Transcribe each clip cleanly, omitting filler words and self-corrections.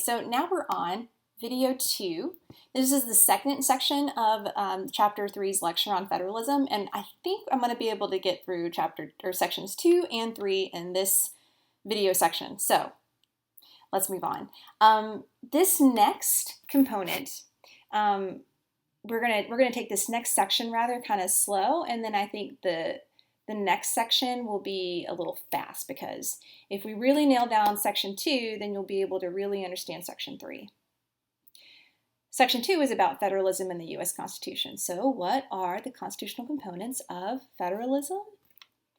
So now we're on video 2. This is the second section of chapter 3's lecture on federalism, and I think I'm going to be able to get through sections 2 and 3 in this video section. So let's move on. This next component, we're gonna take this next section rather kind of slow, and then I think the next section will be a little fast, because if we really nail down section 2, then you'll be able to really understand section 3. Section 2 is about federalism in the U.S. Constitution. So what are the constitutional components of federalism?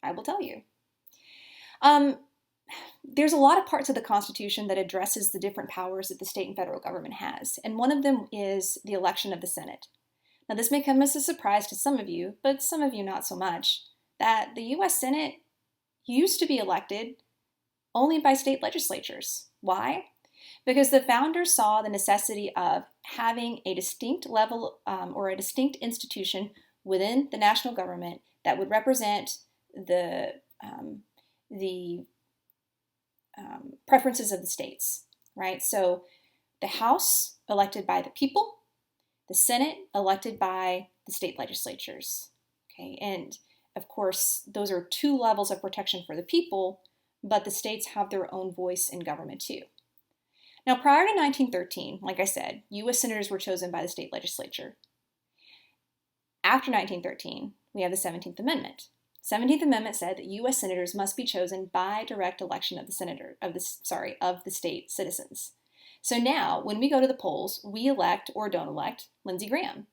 I will tell you. There's a lot of parts of the Constitution that addresses the different powers that the state and federal government has, and one of them is the election of the Senate. Now, this may come as a surprise to some of you, but some of you not so much, that the U.S. Senate used to be elected only by state legislatures. Why? Because the founders saw the necessity of having a distinct level or a distinct institution within the national government that would represent the preferences of the states, right? So the House elected by the people, the Senate elected by the state legislatures, okay? And of course, those are two levels of protection for the people, but the states have their own voice in government too. Now, prior to 1913, like I said, U.S. senators were chosen by the state legislature. After 1913, we have the 17th Amendment. The 17th Amendment said that U.S. senators must be chosen by direct election of the state citizens. So now, when we go to the polls, we elect or don't elect Lindsey Graham.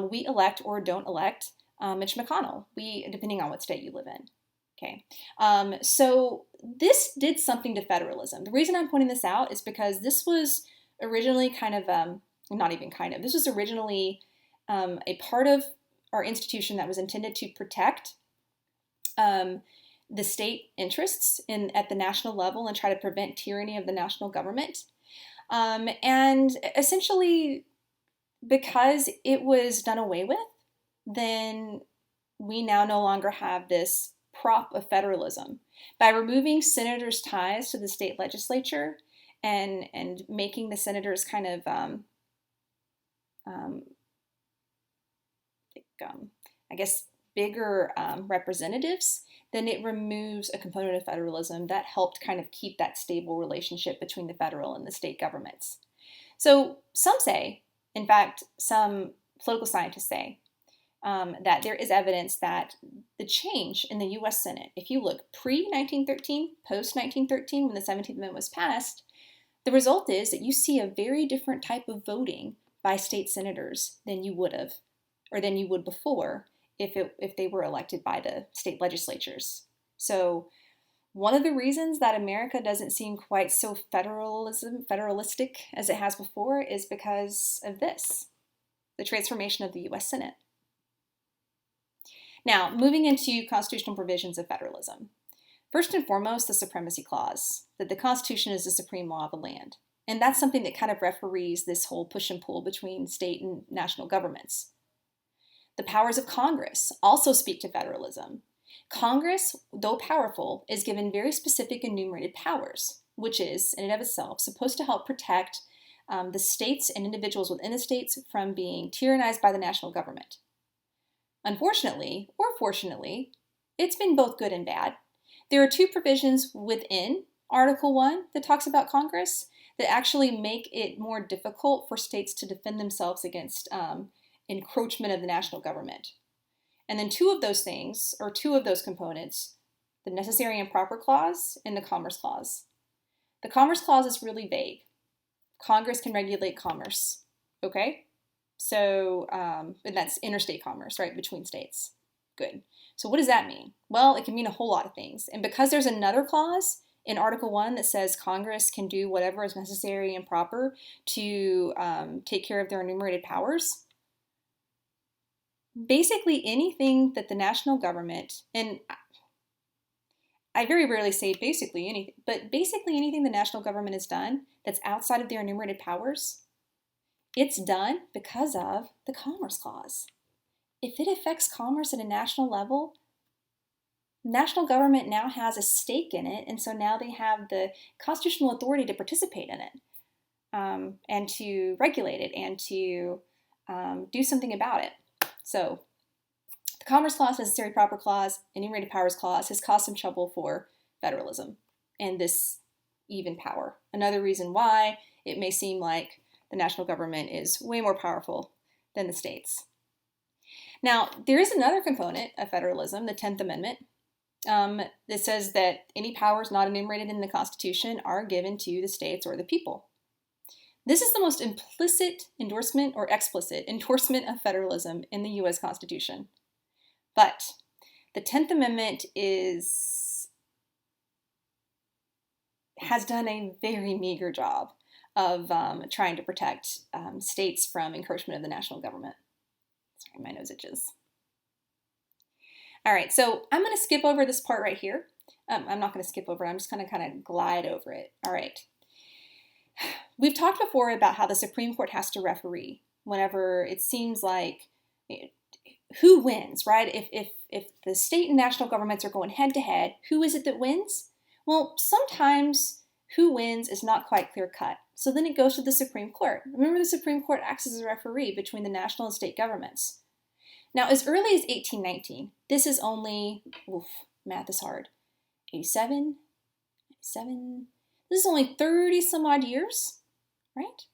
We elect or don't elect Mitch McConnell, depending on what state you live in. Okay, so this did something to federalism. The reason I'm pointing this out is because this was originally this was originally a part of our institution that was intended to protect the state interests at the national level and try to prevent tyranny of the national government. And essentially, because it was done away with, then we now no longer have this prop of federalism. By removing senators' ties to the state legislature and making the senators kind of, bigger representatives, then it removes a component of federalism that helped kind of keep that stable relationship between the federal and the state governments. So some say, in fact, some political scientists say, that there is evidence that the change in the U.S. Senate, if you look pre-1913, post-1913, when the 17th Amendment was passed, the result is that you see a very different type of voting by state senators than you would have, or than you would before, if they were elected by the state legislatures. So one of the reasons that America doesn't seem quite so federalistic as it has before is because of this, the transformation of the U.S. Senate. Now, moving into constitutional provisions of federalism. First and foremost, the Supremacy Clause, that the Constitution is the supreme law of the land. And that's something that kind of referees this whole push and pull between state and national governments. The powers of Congress also speak to federalism. Congress, though powerful, is given very specific enumerated powers, which is, in and of itself, supposed to help protect the states and individuals within the states from being tyrannized by the national government. Unfortunately, or fortunately, it's been both good and bad. There are two provisions within Article 1 that talks about Congress that actually make it more difficult for states to defend themselves against encroachment of the national government. And then two of those components, the Necessary and Proper Clause and the Commerce Clause. The Commerce Clause is really vague. Congress can regulate commerce, okay? So, and that's interstate commerce, right, between states. Good. So what does that mean? Well, it can mean a whole lot of things. And because there's another clause in Article 1 that says Congress can do whatever is necessary and proper to take care of their enumerated powers, basically anything that the national government, and I very rarely say basically anything, but basically anything the national government has done that's outside of their enumerated powers, it's done because of the Commerce Clause. If it affects commerce at a national level, national government now has a stake in it, and so now they have the constitutional authority to participate in it. to regulate it and to do something about it. So the Commerce Clause, Necessary Proper Clause, Enumerated Powers Clause has caused some trouble for federalism and this even power. Another reason why it may seem like the national government is way more powerful than the states. Now, there is another component of federalism, the 10th Amendment, that says that any powers not enumerated in the Constitution are given to the states or the people. This is the most implicit endorsement or explicit endorsement of federalism in the U.S. Constitution. But the 10th Amendment has done a very meager job of trying to protect states from encroachment of the national government. Sorry, my nose itches. All right, so I'm going to skip over this part right here. I'm not going to skip over it. I'm just going to kind of glide over it. All right. We've talked before about how the Supreme Court has to referee whenever it seems like who wins, right? If the state and national governments are going head to head, who is it that wins? Well, sometimes who wins is not quite clear cut. So then it goes to the Supreme Court. Remember, the Supreme Court acts as a referee between the national and state governments. Now, as early as 1819, this is only, math is hard, 87, this is only 30 some odd years, right?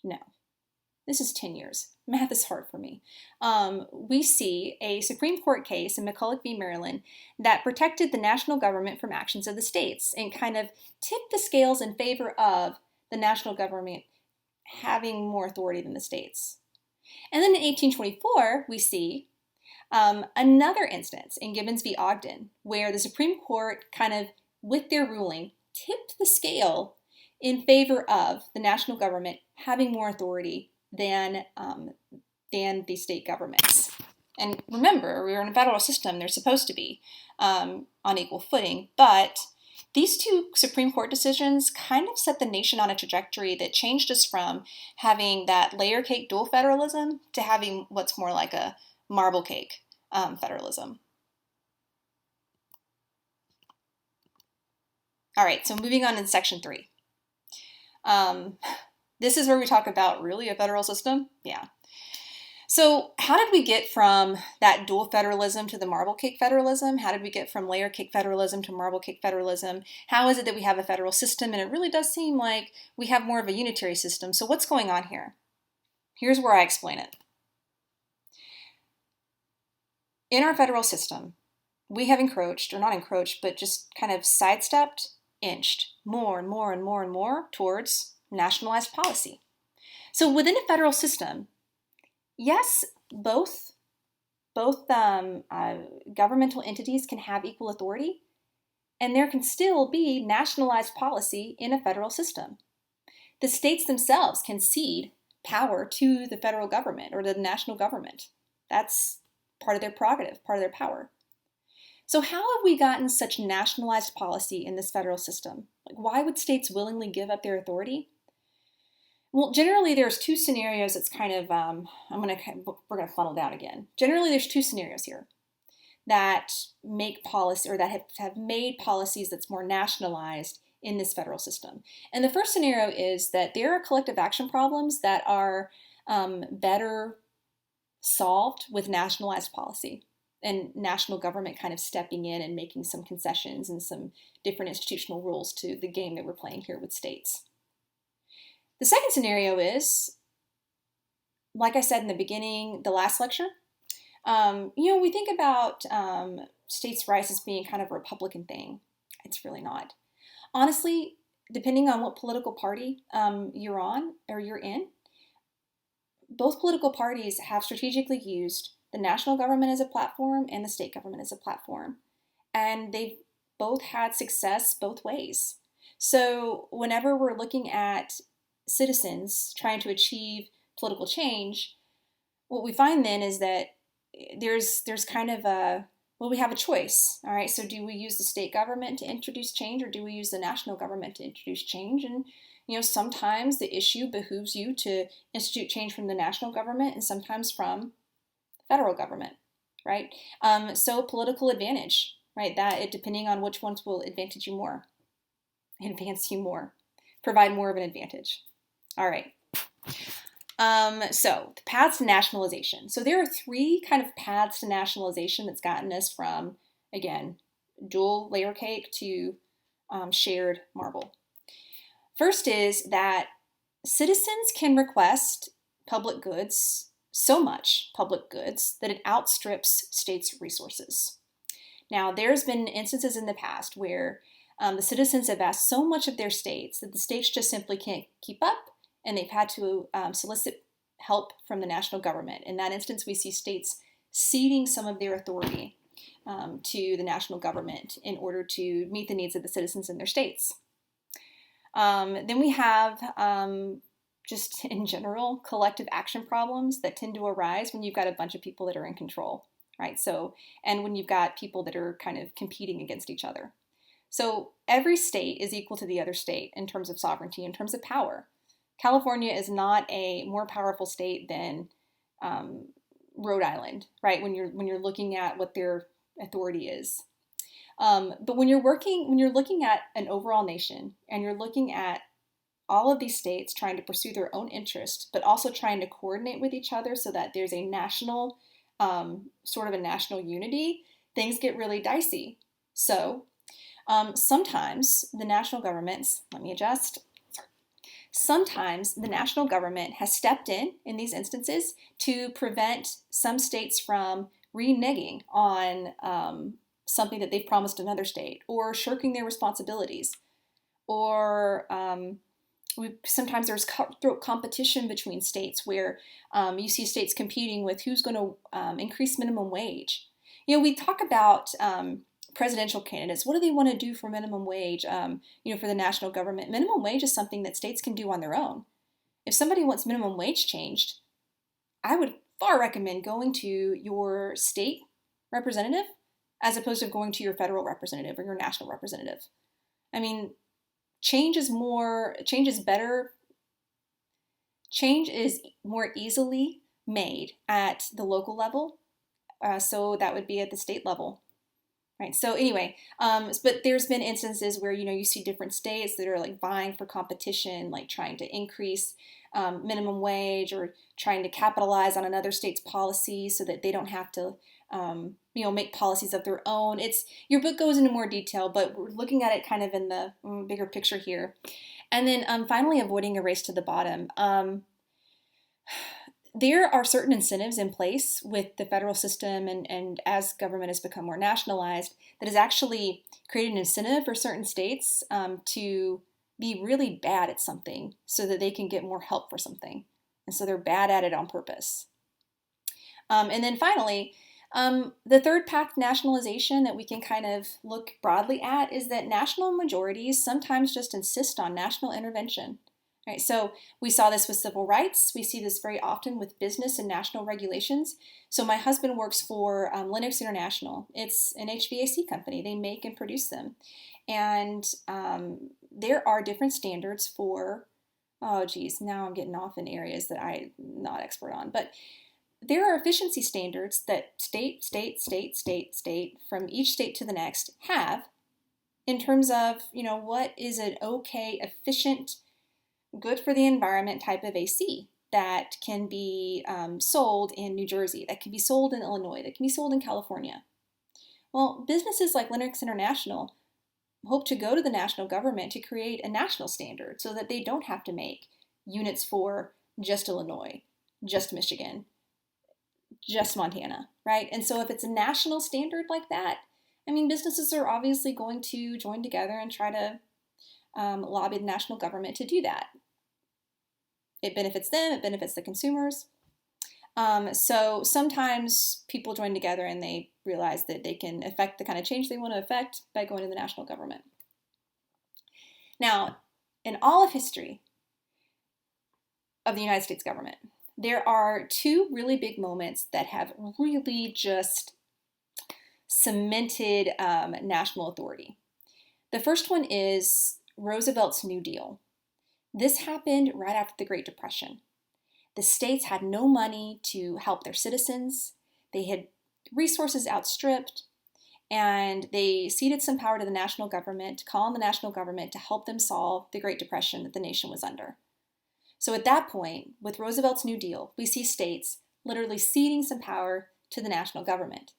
No, this is 10 years. Math is hard for me. We see a Supreme Court case in McCulloch v. Maryland that protected the national government from actions of the states and kind of tipped the scales in favor of the national government having more authority than the states. And then in 1824, we see another instance in Gibbons v. Ogden, where the Supreme Court kind of, with their ruling, tipped the scale in favor of the national government having more authority than the state governments. And remember, we're in a federal system, they're supposed to be on equal footing, but these two Supreme Court decisions kind of set the nation on a trajectory that changed us from having that layer cake dual federalism to having what's more like a marble cake federalism. All right, so moving on in section 3. This is where we talk about really a federal system. Yeah. So how did we get from that dual federalism to the marble cake federalism? How did we get from layer cake federalism to marble cake federalism? How is it that we have a federal system? And it really does seem like we have more of a unitary system. So what's going on here? Here's where I explain it. In our federal system, we have encroached, or not encroached, but just kind of sidestepped, inched more and more and more and more towards nationalized policy. So within a federal system, yes, both governmental entities can have equal authority, and there can still be nationalized policy in a federal system. The states themselves can cede power to the federal government or the national government. That's part of their prerogative, part of their power. So how have we gotten such nationalized policy in this federal system? Like, why would states willingly give up their authority? Well, generally there's two scenarios that's kind of, we're going to funnel down again. Generally there's two scenarios here that make policy, or that have made policies that's more nationalized in this federal system. And the first scenario is that there are collective action problems that are better solved with nationalized policy and national government kind of stepping in and making some concessions and some different institutional rules to the game that we're playing here with states. The second scenario is, like I said in the beginning, the last lecture, we think about states' rights as being kind of a Republican thing. It's really not. Honestly, depending on what political party you're on or you're in, both political parties have strategically used the national government as a platform and the state government as a platform. And they've both had success both ways. So whenever we're looking at citizens trying to achieve political change, what we find then is that there's kind of we have a choice. All right, so do we use the state government to introduce change, or do we use the national government to introduce change? And sometimes the issue behooves you to institute change from the national government and sometimes from the federal government, right? So political advantage, right? That depending on which ones will advantage you more. advance you more, provide more of an advantage. All right. So the paths to nationalization. So there are three kind of paths to nationalization that's gotten us from, again, dual layer cake to shared marble. First is that citizens can request public goods, so much public goods, that it outstrips states' resources. Now, there's been instances in the past where the citizens have asked so much of their states that the states just simply can't keep up, and they've had to solicit help from the national government. In that instance, we see states ceding some of their authority to the national government in order to meet the needs of the citizens in their states. Then we have just in general collective action problems that tend to arise when you've got a bunch of people that are in control, right? So, and when you've got people that are kind of competing against each other. So every state is equal to the other state in terms of sovereignty, in terms of power. California is not a more powerful state than Rhode Island, right? When you're looking at what their authority is. But when you're looking at an overall nation and you're looking at all of these states trying to pursue their own interests, but also trying to coordinate with each other so that there's a national, sort of a national unity, things get really dicey. So sometimes the national governments, sometimes the national government has stepped in these instances to prevent some states from reneging on something that they've promised another state, or shirking their responsibilities, or sometimes there's cutthroat competition between states where you see states competing with who's going to increase minimum wage. You know, we talk about presidential candidates. What do they want to do for minimum wage? For the national government, minimum wage is something that states can do on their own. If somebody wants minimum wage changed, I would far recommend going to your state representative as opposed to going to your federal representative or your national representative. I mean, change is better. Change is more easily made at the local level. So that would be at the state level. Right. So anyway, but there's been instances where, you see different states that are like vying for competition, like trying to increase minimum wage or trying to capitalize on another state's policy so that they don't have to, make policies of their own. Your book goes into more detail, but we're looking at it kind of in the bigger picture here. And then finally, avoiding a race to the bottom. There are certain incentives in place with the federal system and as government has become more nationalized that has actually created an incentive for certain states to be really bad at something so that they can get more help for something. And so they're bad at it on purpose. And then finally, the third path to nationalization that we can kind of look broadly at is that national majorities sometimes just insist on national intervention. Right, so we saw this with civil rights. We see this very often with business and national regulations. So my husband works for Linux International. It's an HVAC company. They make and produce them. And there are different standards for, now I'm getting off in areas that I'm not expert on. But there are efficiency standards that state, from each state to the next have in terms of, what is an okay, efficient, good for the environment type of AC that can be sold in New Jersey, that can be sold in Illinois, that can be sold in California. Well, businesses like Linux International hope to go to the national government to create a national standard so that they don't have to make units for just Illinois, just Michigan, just Montana, right? And so if it's a national standard like that, businesses are obviously going to join together and try to lobby the national government to do that. It benefits them, it benefits the consumers. So sometimes people join together and they realize that they can affect the kind of change they want to affect by going to the national government. Now, in all of history of the United States government, there are two really big moments that have really just cemented national authority. The first one is Roosevelt's New Deal. This happened right after the Great Depression. The states had no money to help their citizens. They had resources outstripped, And they ceded some power to the national government, to call on the national government to help them solve the Great Depression that the nation was under. So at that point, with Roosevelt's New Deal, we see states literally ceding some power to the national government.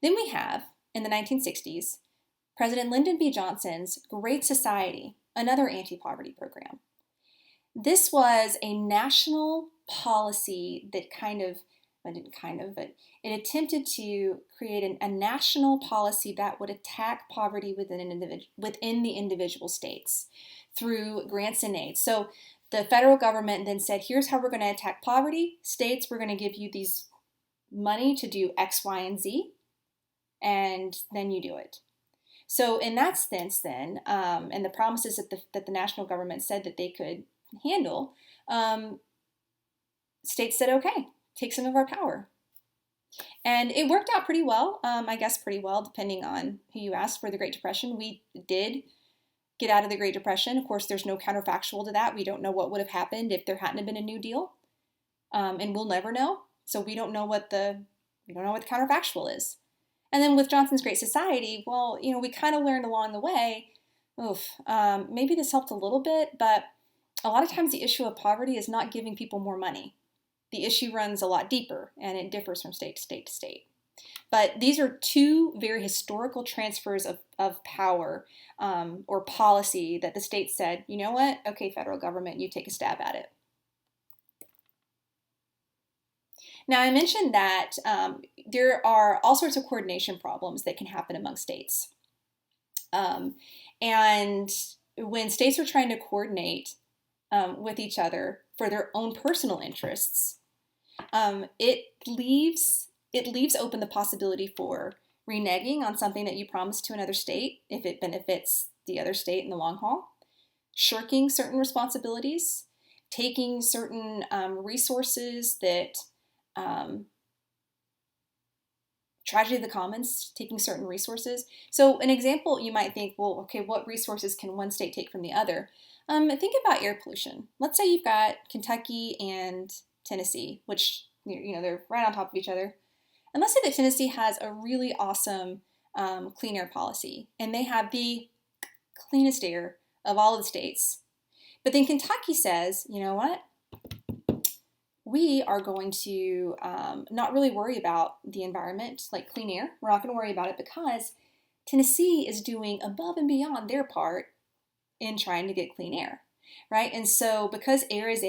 Then we have, in the 1960s, President Lyndon B. Johnson's Great Society, another anti-poverty program. This was a national policy that but it attempted to create a national policy that would attack poverty within the individual states through grants and aid. So the federal government then said, here's how we're going to attack poverty. States, we're going to give you these money to do X, Y, and Z, and then you do it. So in that sense then, and the promises that the national government said that they could handle, states said, okay, take some of our power. And it worked out pretty well, I guess pretty well, depending on who you asked. For the Great Depression, we did get out of the Great Depression. Of course, there's no counterfactual to that. We don't know what would have happened if there hadn't been a New Deal, and we'll never know. So we don't know what the counterfactual is. And then with Johnson's Great Society, well, we kind of learned along the way, maybe this helped a little bit, but a lot of times the issue of poverty is not giving people more money. The issue runs a lot deeper, and it differs from state to state to state. But these are two very historical transfers of power or policy that the state said, you know what, okay, federal government, you take a stab at it. Now, I mentioned that there are all sorts of coordination problems that can happen among states. And when states are trying to coordinate with each other for their own personal interests, it leaves open the possibility for reneging on something that you promised to another state if it benefits the other state in the long haul, shirking certain responsibilities, taking certain resources that tragedy of the commons, taking certain resources. So an example, you might think, well, okay, what resources can one state take from the other? Think about air pollution. Let's say you've got Kentucky and Tennessee, which, they're right on top of each other. And let's say that Tennessee has a really awesome clean air policy, and they have the cleanest air of all of the states. But then Kentucky says, you know what? We are going to not really worry about the environment, like clean air. We're not going to worry about it because Tennessee is doing above and beyond their part in trying to get clean air, right? And so because air is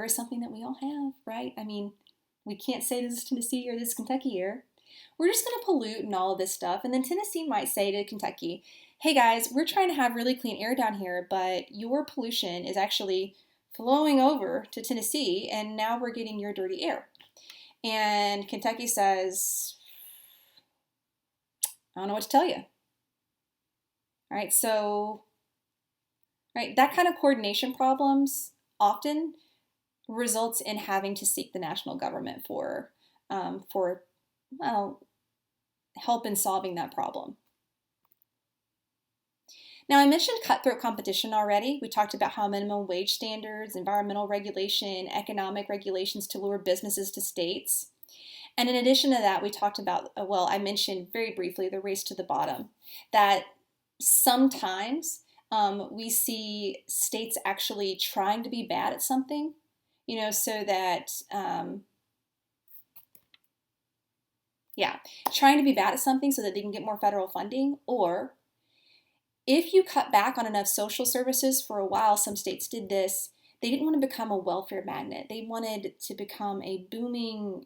something that we all have, right? I mean, we can't say this is Tennessee or this is Kentucky air. We're just going to pollute and all of this stuff. And then Tennessee might say to Kentucky, hey guys, we're trying to have really clean air down here, but your pollution is actually flowing over to Tennessee, and now we're getting your dirty air. And Kentucky says, I don't know what to tell you. All right, so, right, that kind of coordination problems often results in having to seek the national government for help in solving that problem. Now, I mentioned cutthroat competition already. We talked about how minimum wage standards, environmental regulation, economic regulations to lure businesses to states. And in addition to that, we talked about, I mentioned very briefly the race to the bottom, that sometimes we see states actually trying to be bad at something, so that, trying to be bad at something so that they can get more federal funding. Or if you cut back on enough social services, for a while, some states did this, they didn't want to become a welfare magnet. They wanted to become a booming,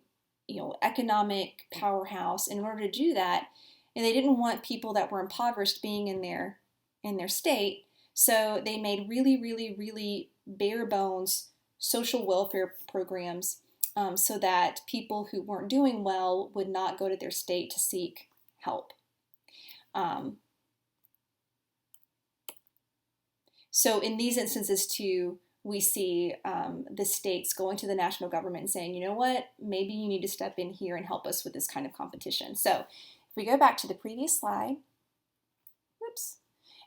economic powerhouse. In order to do that, and they didn't want people that were impoverished being in their state, so they made really, really, really bare bones social welfare programs so that people who weren't doing well would not go to their state to seek help. So in these instances too, we see the states going to the national government and saying, you know what, maybe you need to step in here and help us with this kind of competition. So if we go back to the previous slide,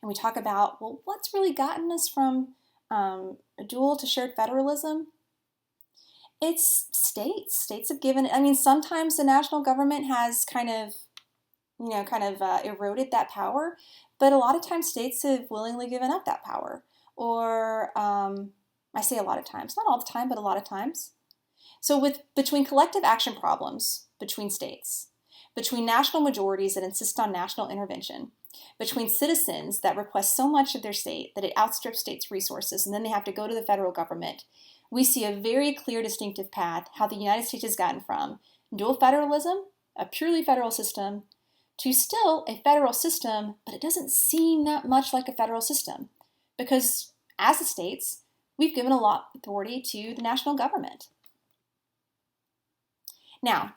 and we talk about, well, what's really gotten us from a dual to shared federalism? It's states. States have given, sometimes the national government has kind of, kind of eroded that power. But a lot of times states have willingly given up that power. Or I say a lot of times, not all the time, but a lot of times. So between collective action problems between states, between national majorities that insist on national intervention, between citizens that request so much of their state that it outstrips states' resources, and then they have to go to the federal government, we see a very clear distinctive path how the United States has gotten from dual federalism, a purely federal system, to still a federal system, but it doesn't seem that much like a federal system because as the states, we've given a lot of authority to the national government. Now,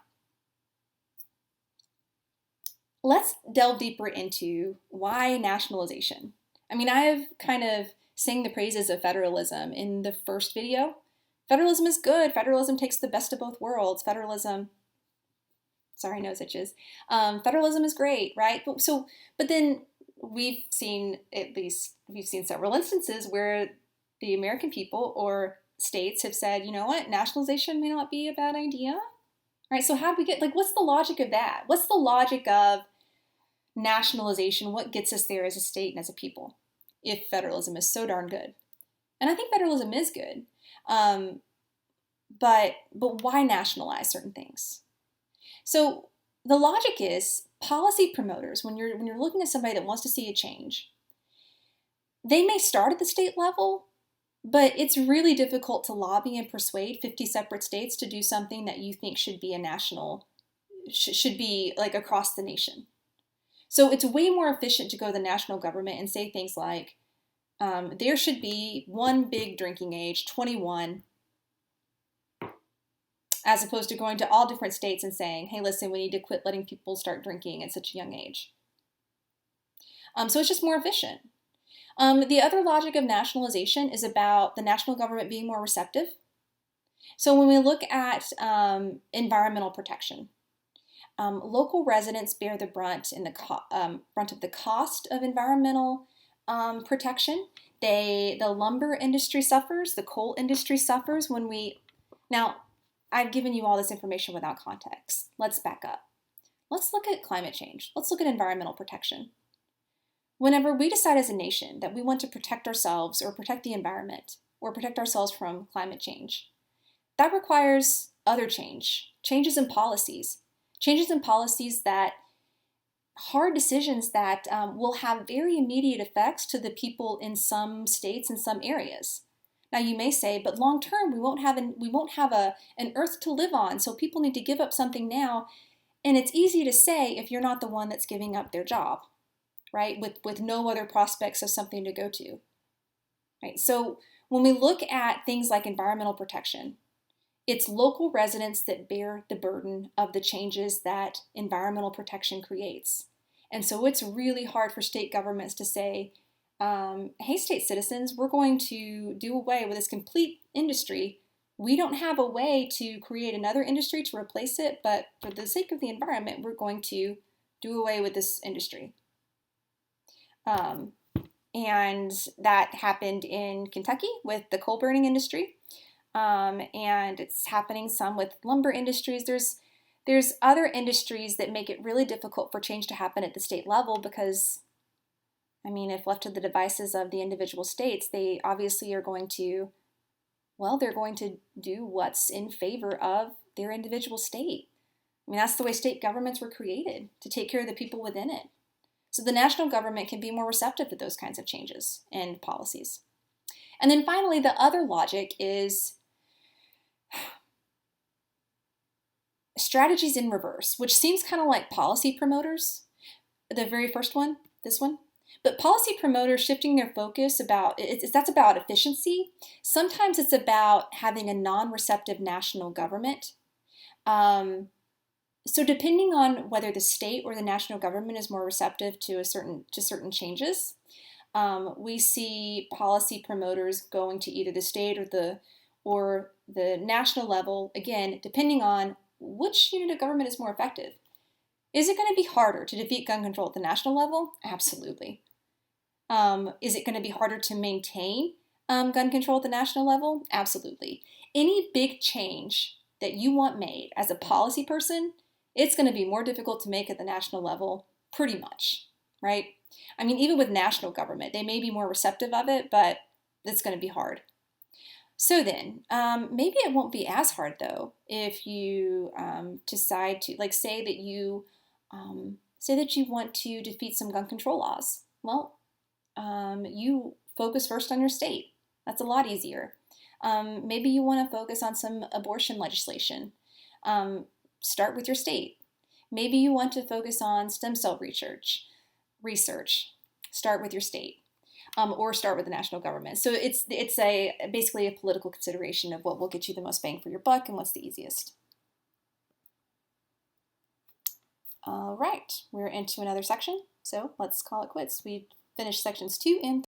let's delve deeper into why nationalization. I mean, I have kind of sang the praises of federalism in the first video. Federalism is good. Federalism takes the best of both worlds. Federalism, sorry, nose itches. Federalism is great, right? But then we've seen several instances where the American people or states have said, you know what, nationalization may not be a bad idea, right? So how do we get, what's the logic of that? What's the logic of nationalization? What gets us there as a state and as a people if federalism is so darn good? And I think federalism is good, but why nationalize certain things? So the logic is policy promoters, when you're looking at somebody that wants to see a change, they may start at the state level, but it's really difficult to lobby and persuade 50 separate states to do something that you think should be should be like across the nation. So it's way more efficient to go to the national government and say things like, there should be one big drinking age, 21, as opposed to going to all different states and saying, hey, listen, we need to quit letting people start drinking at such a young age. So it's just more efficient. The other logic of nationalization is about the national government being more receptive. So when we look at environmental protection, local residents bear the brunt of the cost of environmental protection. The lumber industry suffers, the coal industry suffers now I've given you all this information without context. Let's back up. Let's look at climate change. Let's look at environmental protection. Whenever we decide as a nation that we want to protect ourselves or protect the environment or protect ourselves from climate change, that requires other changes in policies that hard decisions that will have very immediate effects to the people in some states and some areas. Now you may say, but long term we won't have an earth to live on, so people need to give up something now. And it's easy to say if you're not the one that's giving up their job, right? With no other prospects of something to go to, right? So when we look at things like environmental protection, it's local residents that bear the burden of the changes that environmental protection creates. And so it's really hard for state governments to say, hey, state citizens, we're going to do away with this complete industry. We don't have a way to create another industry to replace it, but for the sake of the environment, we're going to do away with this industry. And that happened in Kentucky with the coal burning industry. And it's happening some with lumber industries. There's other industries that make it really difficult for change to happen at the state level because, I mean, if left to the devices of the individual states, they obviously are going to, they're going to do what's in favor of their individual state. I mean, that's the way state governments were created, to take care of the people within it. So the national government can be more receptive to those kinds of changes and policies. And then finally, the other logic is strategies in reverse, which seems kind of like policy promoters, the very first one, this one. But policy promoters shifting their focus that's about efficiency. Sometimes it's about having a non-receptive national government. So depending on whether the state or the national government is more receptive to certain changes, we see policy promoters going to either the state or the national level, again, depending on which unit of government is more effective. Is it going to be harder to defeat gun control at the national level? Absolutely. Is it going to be harder to maintain gun control at the national level? Absolutely. Any big change that you want made as a policy person, it's going to be more difficult to make at the national level pretty much, right? I mean, even with national government, they may be more receptive of it, but it's going to be hard. So then, maybe it won't be as hard though if you decide to, like, say that you want to defeat some gun control laws. Well, you focus first on your state. That's a lot easier. Maybe you want to focus on some abortion legislation. Start with your state. Maybe you want to focus on stem cell research. Start with your state. Or start with the national government. So it's basically a political consideration of what will get you the most bang for your buck and what's the easiest. All right, we're into another section, so let's call it quits. We finished sections 2 and 3.